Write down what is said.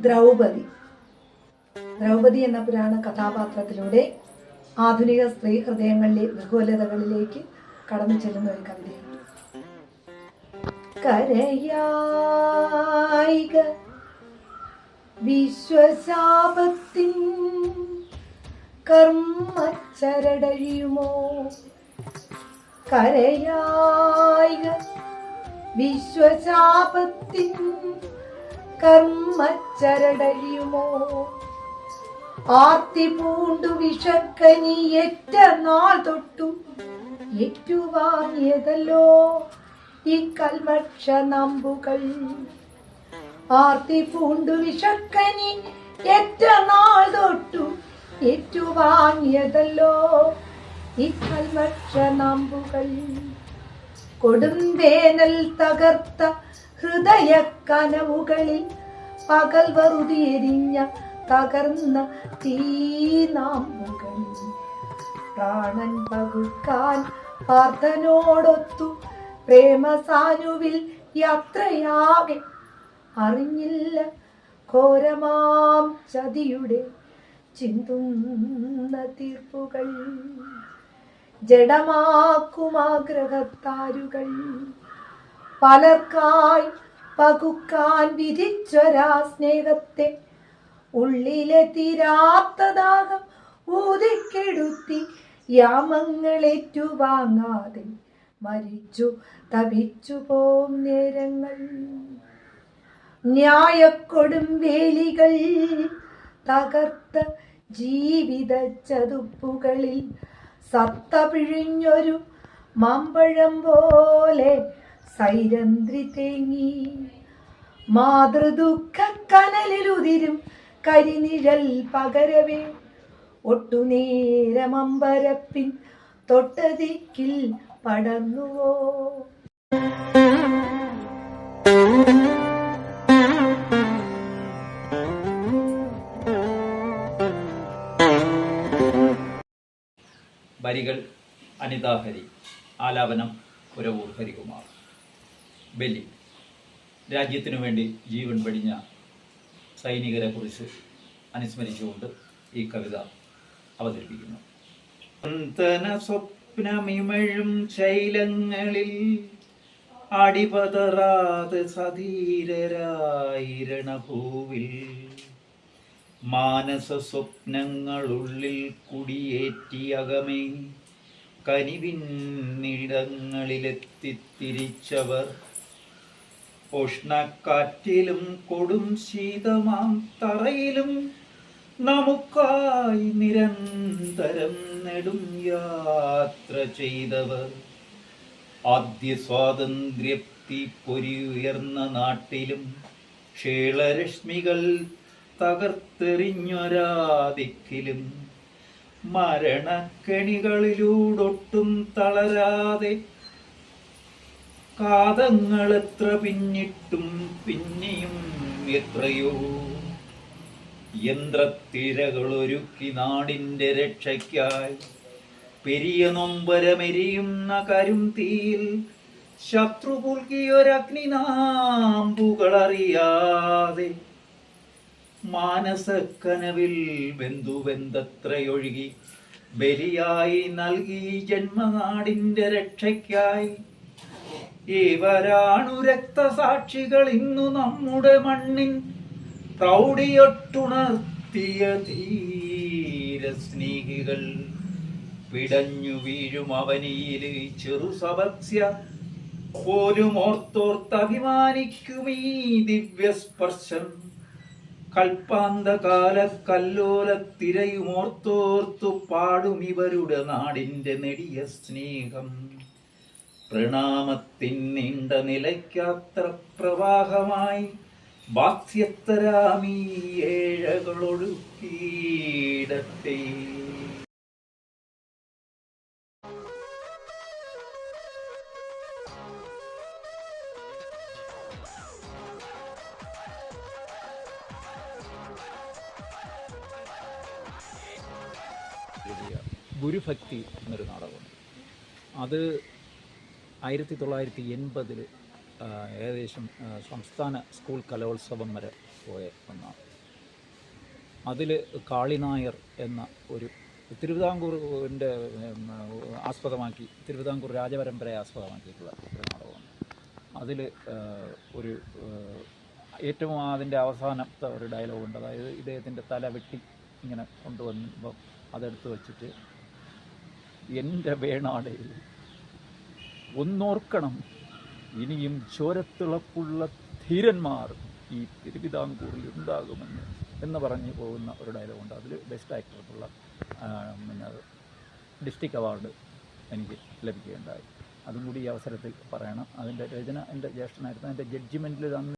ദ്രൗപദി. ദ്രൗപദി എന്ന പുരാണ കഥാപാത്രത്തിലൂടെ ആധുനിക സ്ത്രീ ഹൃദയങ്ങളിലെ ബഹുലതകളിലേക്ക് കടന്നു ചെല്ലുന്ന ഒരു കവിതയാണ്. കരയായിക വിശ്വശാപത്തിൻ കർമ്മച്ചരടഴിയുമോ, കരയായിക വിശ്വശാപത്തിൻ കർമ്മച്ചരടഴിയുമോ, ആർത്തി പൂണ്ടു വിഷക്കനി ഏറ്റ നാൾ തൊട്ടു ഏറ്റുവാങ്ങിയതല്ലോ ഈ കൽമക്ഷ നമ്പുകൾ. ആർത്തി പൂണ്ടു വിഷക്കനി ഏറ്റ നാൾ തൊട്ടു ഏറ്റുവാങ്ങിയതല്ലോ ഈ കൽമക്ഷ നമ്പുകൾ. കൊടും വേനൽ തകർത്ത ഹൃദയ കനവുകളിൽ പകൽ വറുതിയെരിഞ്ഞ തകർന്ന തീനാമ്പുകൾ. പ്രാണൻ പകുക്കാൻ പാർത്ഥനോടൊത്തു പ്രേമസാനുവിൽ യാത്രയാകെ അറിഞ്ഞില്ല ഘോരമാം ചതിയുടെ ചിന്തുന്ന തീർപ്പുകൾ. ജഡമാക്കുമാഗ്രഹത്താരുകൾ പലർക്കായി പകുക്കാൻ വിധിച്ചൊരാ സ്നേഹത്തെ ഉള്ളിലെ തീരാത്തതാകം ഊതിക്കെടുത്തി യാമങ്ങളേറ്റുവാങ്ങാതെ മരിച്ചു തപിച്ചു പോം നേരങ്ങൾ. ന്യായക്കൊടും വേലികൾ തകർത്ത ജീവിത ചതുപ്പുകളിൽ സത്ത പിഴിഞ്ഞൊരു മാമ്പഴം പോലെ സൈരന്ത്രി തേങ്ങി. മാതൃദുഃഖ കനലിലുതിരും കരിനിഴൽ പകരവേ ഒട്ടുനേരമമ്പരപ്പിൻ തൊട്ടതിക്കിൽ പടർന്നുവോ. വരികൾ അനിതാഹരി, ആലാപനം പുരവൂർ ഹരികുമാർ. ബലി. രാജ്യത്തിനു വേണ്ടി ജീവൻ വെടിഞ്ഞ സൈനികരെ കുറിച്ച് അനുസ്മരിച്ചുകൊണ്ട് ഈ കവിത അവതരിപ്പിക്കുന്നു. സ്വപ്നമിമഴും ശൈലങ്ങളിൽ അടിപതറാതെ സധീരരായിരണഭൂവിൽ മാനസ സ്വപ്നങ്ങളുള്ളിൽ കുടിയേറ്റിയകമേ കനിവിന്നിടങ്ങളിലെത്തിത്തിരിച്ചവർ ഉഷ്ണക്കാറ്റിലും കൊടും ശീതമാം തറയിലും നമുക്കായി നിരന്തരം നെടും യാത്ര ചെയ്തവർ. ആദ്യ സ്വാതന്ത്ര്യത്തി പൊരിയുയർന്ന നാട്ടിലും ക്ഷേളരശ്മികൾ തകർത്തെറിഞ്ഞൊരാദിക്കിലും മരണക്കെണികളിലൂടൊട്ടും തളരാതെ കാതങ്ങളെത്ര പിന്നിട്ടും പിന്നെയും എത്രയോ യന്ത്രത്തിരകളൊരുക്കി നാടിൻ്റെ രക്ഷയ്ക്കായി പെരിയ നൊമ്പരമെരിയുന്ന കരും തീയിൽ ശത്രു പുൽകിയൊരഗ്നിനാമ്പുകളറിയാതെ മാനസക്കനവിൽ വെന്തുവെന്തത്രയൊഴുകി ബലിയായി നൽകി ജന്മനാടിൻ്റെ രക്ഷയ്ക്കായി. ഇവരാണു രക്തസാക്ഷികൾ ഇന്നു നമ്മുടെ മണ്ണിൻ പ്രൗഢിയൊട്ടുണർത്തിയ ധീരസ്നേഹികൾ. പിടഞ്ഞു വീഴും അവനിയില് ചെറുസവസ്യ പോലും ഓർത്തോർത്തഭിമാനിക്കും ഈ ദിവ്യസ്പർശം. കൽപ്പാന്തകാല കല്ലോലത്തിരയുമോർത്തോർത്തു പാടും ഇവരുടെ നാടിൻ്റെ നെടിയ സ്നേഹം. പ്രണാമത്തിൻ നീണ്ട നിലയ്ക്കാത്ര പ്രവാഹമായി ബാസ്യത്തരാമീ ഏഴകളൊഴുക്കിയിടട്ടെ. ഗുരുഭക്തി എന്നൊരു നാടകമുണ്ട്. അത് 1980 ഏകദേശം സംസ്ഥാന സ്കൂൾ കലോത്സവം വരെ പോയ ഒന്നാണ്. അതിൽ കാളിനായർ എന്ന ഒരു തിരുവിതാംകൂറിൻ്റെ ആസ്പദമാക്കി തിരുവിതാംകൂർ രാജപരമ്പരയെ ആസ്പദമാക്കിയിട്ടുള്ള ഒരു നാടകമാണ്. അതിൽ ഒരു ഏറ്റവും അതിൻ്റെ അവസാനത്തെ ഒരു ഡയലോഗുണ്ട്. അതായത് ഇദ്ദേഹത്തിൻ്റെ തല വെട്ടി ഇങ്ങനെ കൊണ്ടുവന്നപ്പോൾ അതെടുത്ത് വച്ചിട്ട്, എൻ്റെ വേണാടയിൽ ഒന്നോർക്കണം, ഇനിയും ചോരത്തിളപ്പുള്ള ധീരന്മാർ ഈ തിരുവിതാംകൂറിൽ ഉണ്ടാകുമെന്ന് എന്ന് പറഞ്ഞ് പോകുന്ന ഒരു ഡയലോഗുണ്ട്. അതിൽ ബെസ്റ്റ് ആക്ടർക്കുള്ള പിന്നെ ഡിസ്ട്രിക്ട് അവാർഡ് എനിക്ക് ലഭിക്കുകയുണ്ടായി. അതും കൂടി ഈ അവസരത്തിൽ പറയണം. അതിൻ്റെ രചന എൻ്റെ ജ്യേഷ്ഠനായിരുന്നു. അതിൻ്റെ ജഡ്ജിമെൻറ്റിൽ